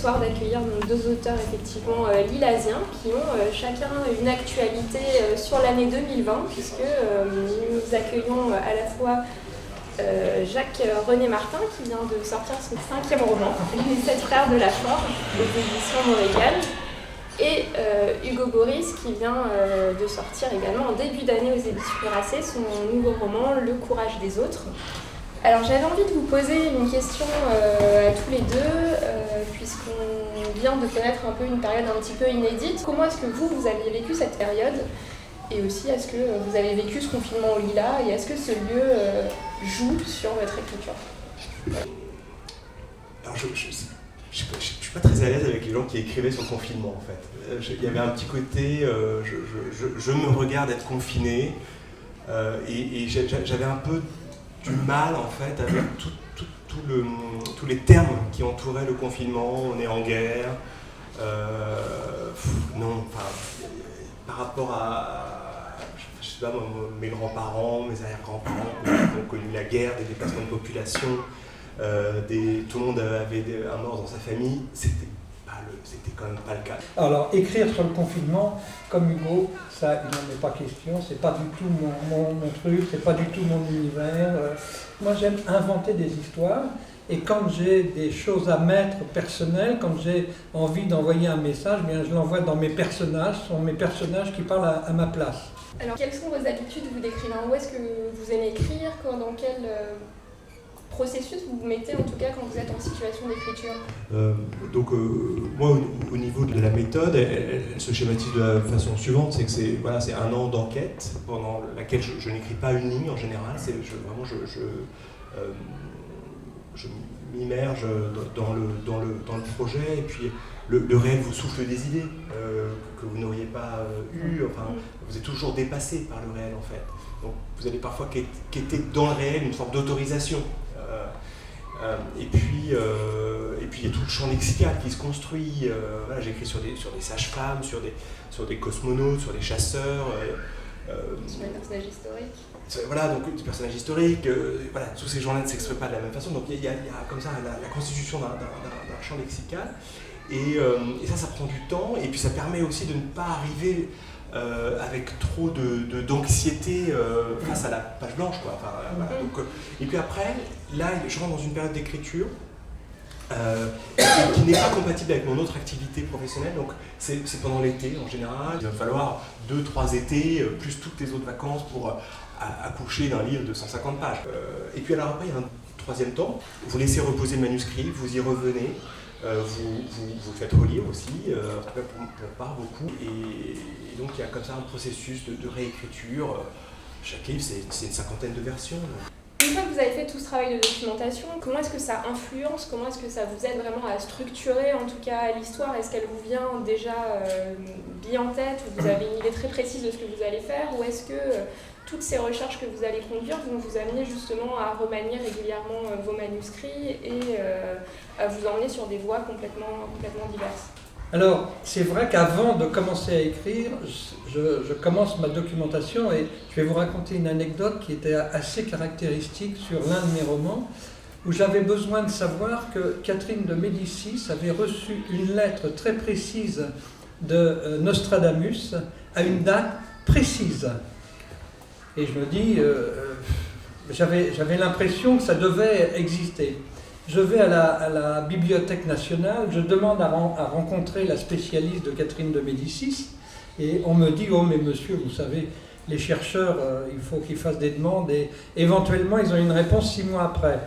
soir d'accueillir donc, deux auteurs effectivement lilasiens qui ont chacun une actualité sur l'année 2020 puisque nous accueillons à la fois Jacques-René Martin qui vient de sortir son 5e roman, Les 7 frères de la Forge, aux éditions Montréal, et Hugo Boris qui vient de sortir également en début d'année aux éditions Grasset son nouveau roman Le courage des autres. Alors j'avais envie de vous poser une question à tous les deux, puisqu'on vient de connaître un peu une période un petit peu inédite. Comment est-ce que vous aviez vécu cette période ? Et aussi, est-ce que vous avez vécu ce confinement au Lilas et est-ce que ce lieu joue sur votre écriture ? Alors je suis pas très à l'aise avec les gens qui écrivaient sur le confinement en fait. Il y avait un petit côté, je me regarde être confiné et j'avais un peu du mal en fait avec tous les termes qui entouraient le confinement. On est en guerre, par rapport à, je sais pas, mes grands-parents, mes arrière-grands-parents qui ont connu la guerre, des déplacements de population, tout le monde avait un mort dans sa famille, c'était quand même pas le cas. Alors, écrire sur le confinement, comme Hugo, ça, il n'en est pas question, c'est pas du tout mon truc, c'est pas du tout mon univers. Moi, j'aime inventer des histoires, et quand j'ai des choses à mettre personnelles, quand j'ai envie d'envoyer un message, bien, je l'envoie dans mes personnages, ce sont mes personnages qui parlent à ma place. Alors, quelles sont vos habitudes, vous d'écrivain ? Où est-ce que vous aimez écrire ? Dans quel processus vous vous mettez, en tout cas, quand vous êtes en situation d'écriture ? Moi, au niveau de la méthode, elle se schématise de la façon suivante, c'est que c'est un an d'enquête pendant laquelle je n'écris pas une ligne en général, je m'immerge dans le projet et puis le réel vous souffle des idées que vous n'auriez pas eues, enfin vous êtes toujours dépassé par le réel en fait. Donc vous allez parfois quêter dans le réel une forme d'autorisation. Et puis il y a tout le champ lexical qui se construit. Voilà, j'écris sur des sages-femmes, sur des cosmonautes, sur des chasseurs. Sur les personnages historiques. Voilà, donc des personnages historiques, voilà, tous ces gens-là ne s'expriment pas de la même façon. Donc il y a comme ça la constitution d'un champ lexical. Et ça prend du temps. Et puis ça permet aussi de ne pas arriver avec trop d'anxiété face à la page blanche, quoi. Enfin, voilà. Donc, et puis après, là, je rentre dans une période d'écriture qui n'est pas compatible avec mon autre activité professionnelle. Donc c'est pendant l'été en général. Il va falloir 2-3 étés, plus toutes les autres vacances pour accoucher d'un livre de 150 pages. Et puis alors après, il y a un troisième temps. Vous laissez reposer le manuscrit, vous y revenez. Vous faites relire aussi, en tout cas pour ma part beaucoup, et donc il y a comme ça un processus de réécriture. Chaque livre c'est une 50aine de versions. Une fois que vous avez fait tout ce travail de documentation, comment est-ce que ça influence, comment est-ce que ça vous aide vraiment à structurer en tout cas l'histoire ? Est-ce qu'elle vous vient déjà bien en tête, ou vous avez une idée très précise de ce que vous allez faire, ou est-ce que toutes ces recherches que vous allez conduire vont vous amener justement à remanier régulièrement vos manuscrits et à vous emmener sur des voies complètement diverses ? Alors, c'est vrai qu'avant de commencer à écrire, je commence ma documentation et je vais vous raconter une anecdote qui était assez caractéristique sur l'un de mes romans, où j'avais besoin de savoir que Catherine de Médicis avait reçu une lettre très précise de Nostradamus à une date précise. Et je me dis, j'avais l'impression que ça devait exister. Je vais à la Bibliothèque nationale, je demande à rencontrer la spécialiste de Catherine de Médicis, et on me dit, oh mais monsieur, vous savez, les chercheurs, il faut qu'ils fassent des demandes, et éventuellement ils ont une réponse 6 mois après.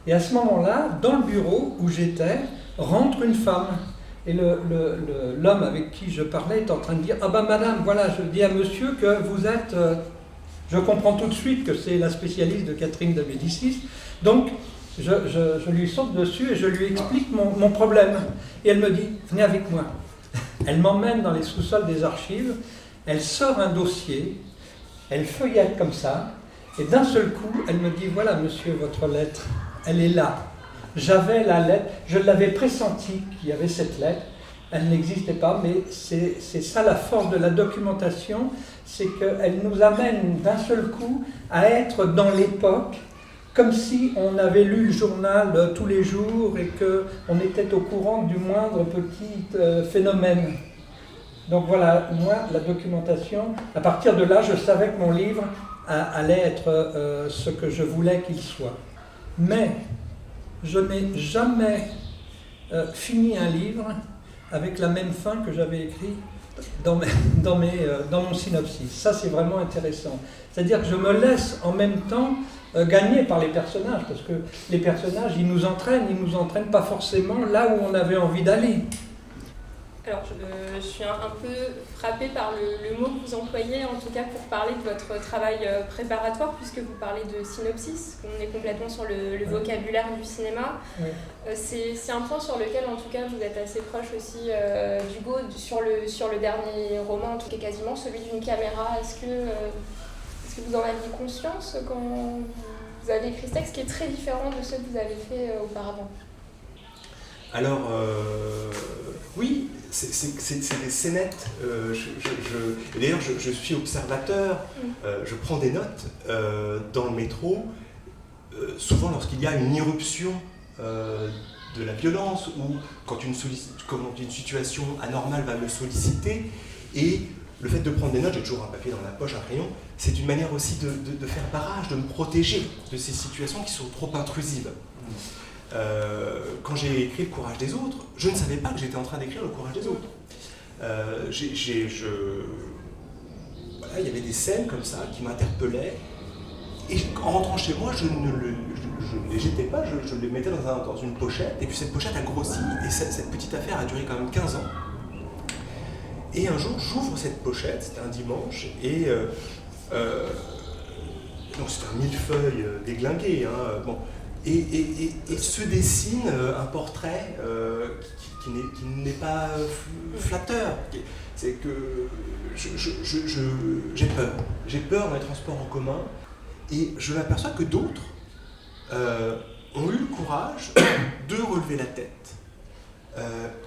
Et à ce moment-là, dans le bureau où j'étais, rentre une femme. Et l'homme avec qui je parlais est en train de dire, ah ben madame, voilà, je dis à monsieur que vous êtes... Je comprends tout de suite que c'est la spécialiste de Catherine de Médicis, donc je lui saute dessus et je lui explique mon problème. Et elle me dit, venez avec moi. Elle m'emmène dans les sous-sols des archives, elle sort un dossier, elle feuillette comme ça, et d'un seul coup, elle me dit, voilà monsieur, votre lettre, elle est là. J'avais la lettre, je l'avais pressenti qu'il y avait cette lettre, elle n'existait pas, mais c'est ça la force de la documentation, c'est qu'elle nous amène d'un seul coup à être dans l'époque comme si on avait lu le journal tous les jours et qu'on était au courant du moindre petit phénomène. Donc voilà, moi, la documentation, à partir de là, je savais que mon livre allait être ce que je voulais qu'il soit. Mais je n'ai jamais fini un livre avec la même fin que j'avais écrit dans mon synopsis. Ça, c'est vraiment intéressant. C'est-à-dire que je me laisse en même temps gagner par les personnages, parce que les personnages, ils nous entraînent pas forcément là où on avait envie d'aller. Alors, je suis un peu frappée par le mot que vous employez, en tout cas pour parler de votre travail préparatoire, puisque vous parlez de synopsis. On est complètement sur le vocabulaire du cinéma. Oui. C'est un point sur lequel, en tout cas, vous êtes assez proche aussi d'Hugo, sur le dernier roman, en tout cas quasiment, celui d'une caméra. Est-ce que vous en aviez conscience quand vous avez écrit ce texte, qui est très différent de ce que vous avez fait auparavant? Alors, oui, c'est des scénettes. D'ailleurs, je suis observateur, je prends des notes dans le métro, souvent lorsqu'il y a une irruption de la violence ou quand une situation anormale va me solliciter. Et le fait de prendre des notes, j'ai toujours un papier dans la poche, un crayon, c'est une manière aussi de faire barrage, de me protéger de ces situations qui sont trop intrusives. Quand j'ai écrit Le courage des autres, je ne savais pas que j'étais en train d'écrire Le courage des autres. Voilà, il y avait des scènes comme ça qui m'interpellaient, et en rentrant chez moi, je ne les jetais pas, je les mettais dans une pochette, et puis cette pochette a grossi, et cette petite affaire a duré quand même 15 ans. Et un jour, j'ouvre cette pochette, c'était un dimanche, et donc c'était un millefeuille déglingué, hein, bon. Et se dessine un portrait qui n'est pas flatteur. C'est que j'ai peur. J'ai peur dans les transports en commun, et je m'aperçois que d'autres ont eu le courage de relever la tête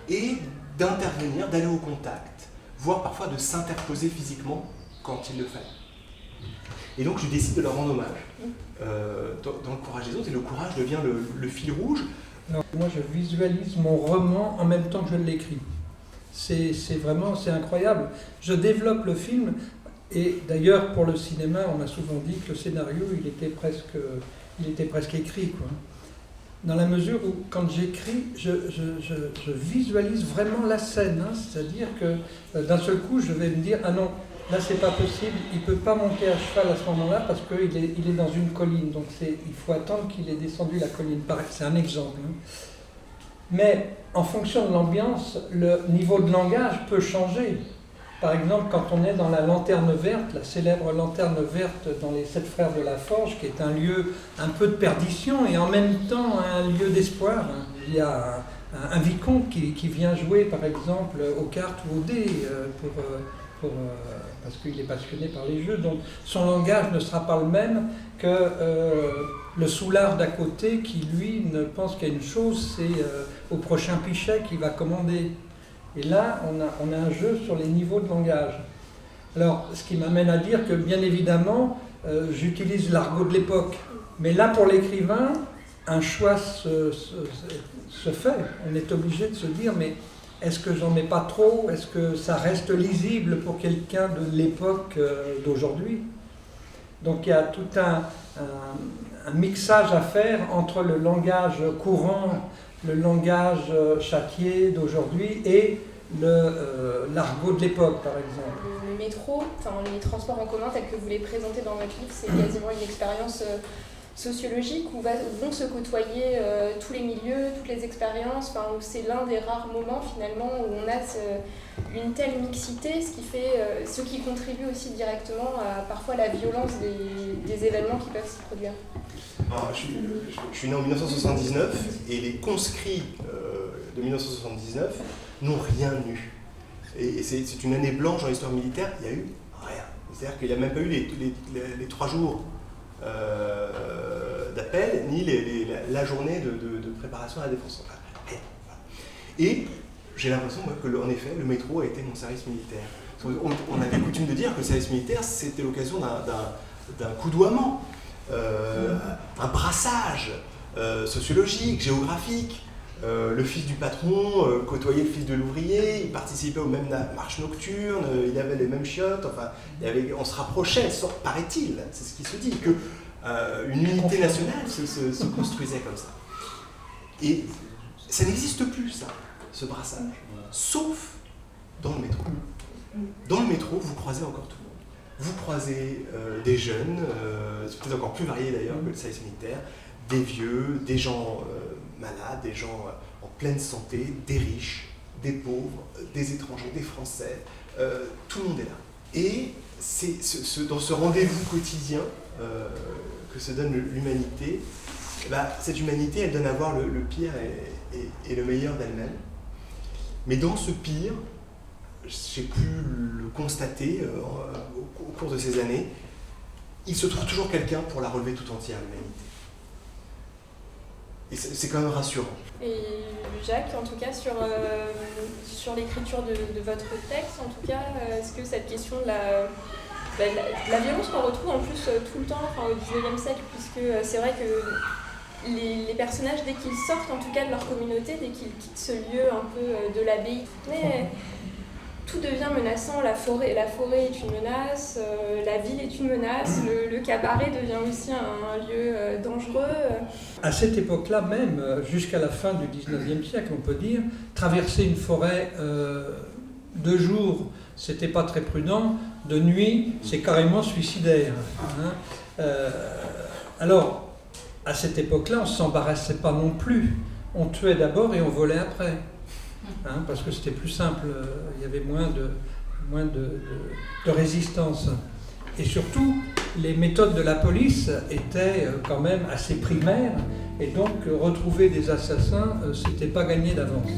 et d'intervenir, d'aller au contact, voire parfois de s'interposer physiquement quand il le fallait. Et donc je décide de leur rendre hommage dans Le courage des autres, et le courage devient le fil rouge. Alors, moi, je visualise mon roman en même temps que je l'écris. C'est incroyable. Je développe le film, et d'ailleurs pour le cinéma, on m'a souvent dit que le scénario, il était presque écrit, quoi. Dans la mesure où, quand j'écris, je visualise vraiment la scène, hein, c'est-à-dire que d'un seul coup, je vais me dire, ah non, là, c'est pas possible, il ne peut pas monter à cheval à ce moment-là parce qu'il est dans une colline. Donc, il faut attendre qu'il ait descendu la colline. C'est un exemple. Hein. Mais en fonction de l'ambiance, le niveau de langage peut changer. Par exemple, quand on est dans la Lanterne Verte, la célèbre Lanterne Verte dans Les 7 Frères de la Forge, qui est un lieu un peu de perdition et en même temps un lieu d'espoir. Il y a un vicomte qui vient jouer, par exemple, aux cartes ou aux dés parce qu'il est passionné par les jeux, donc son langage ne sera pas le même que le soulard d'à côté qui, lui, ne pense qu'à une chose, c'est au prochain pichet qu'il va commander. Et là, on a un jeu sur les niveaux de langage. Alors, ce qui m'amène à dire que, bien évidemment, j'utilise l'argot de l'époque. Mais là, pour l'écrivain, un choix se fait. On est obligé de se dire, mais est-ce que j'en mets pas trop? Est-ce que ça reste lisible pour quelqu'un de l'époque d'aujourd'hui? Donc il y a tout un mixage à faire entre le langage courant, le langage châtié d'aujourd'hui et l'argot de l'époque, par exemple. Le métro, les transports en commun tels que vous les présentez dans votre livre, c'est quasiment une expérience sociologique où vont se côtoyer tous les milieux, toutes les expériences, où c'est l'un des rares moments finalement où on a une telle mixité, ce qui contribue aussi directement à parfois la violence des événements qui peuvent s'y produire. Alors, je suis né en 1979 et les conscrits de 1979 n'ont rien eu. Et c'est une année blanche en histoire militaire, il n'y a eu rien. C'est-à-dire qu'il n'y a même pas eu les 3 jours d'appel, ni la journée de préparation à la défense centrale. Et j'ai l'impression qu'en effet, le métro a été mon service militaire. On avait coutume de dire que le service militaire, c'était l'occasion d'un coudoiement. un brassage sociologique, géographique. Le fils du patron côtoyait le fils de l'ouvrier, il participait aux mêmes marches nocturnes, il avait les mêmes chiottes, enfin, on se rapprochait, paraît-il, c'est ce qui se dit, que une unité nationale se construisait comme ça. Et ça n'existe plus, ça, ce brassage, sauf dans le métro. Dans le métro, vous croisez encore tout le monde. Vous croisez des jeunes, c'est peut-être encore plus varié d'ailleurs que le service militaire, des vieux, des gens malades, des gens en pleine santé, des riches, des pauvres, des étrangers, des Français, tout le monde est là. Et c'est dans ce rendez-vous quotidien que se donne l'humanité, cette humanité, elle donne à voir le pire et le meilleur d'elle-même. Mais dans ce pire, j'ai pu le constater au cours de ces années, il se trouve toujours quelqu'un pour la relever tout entière, l'humanité. Et c'est quand même rassurant. Et Jacques, en tout cas, sur l'écriture de votre texte, en tout cas, est-ce que cette question de la violence qu'on retrouve en plus tout le temps, enfin, au XIXe siècle, puisque c'est vrai que les personnages, dès qu'ils sortent en tout cas de leur communauté, dès qu'ils quittent ce lieu un peu de l'abbaye, mais tout devient menaçant, la forêt est une menace, la ville est une menace, le cabaret devient aussi un lieu dangereux. À cette époque-là même, jusqu'à la fin du XIXe siècle, on peut dire, traverser une forêt de jour, c'était pas très prudent, de nuit, c'est carrément suicidaire. Hein. Alors, à cette époque-là, on ne s'embarrassait pas non plus. On tuait d'abord et on volait après. Hein, parce que c'était plus simple, il y avait moins de résistance. Et surtout, les méthodes de la police étaient quand même assez primaires, et donc retrouver des assassins, c'était pas gagné d'avance.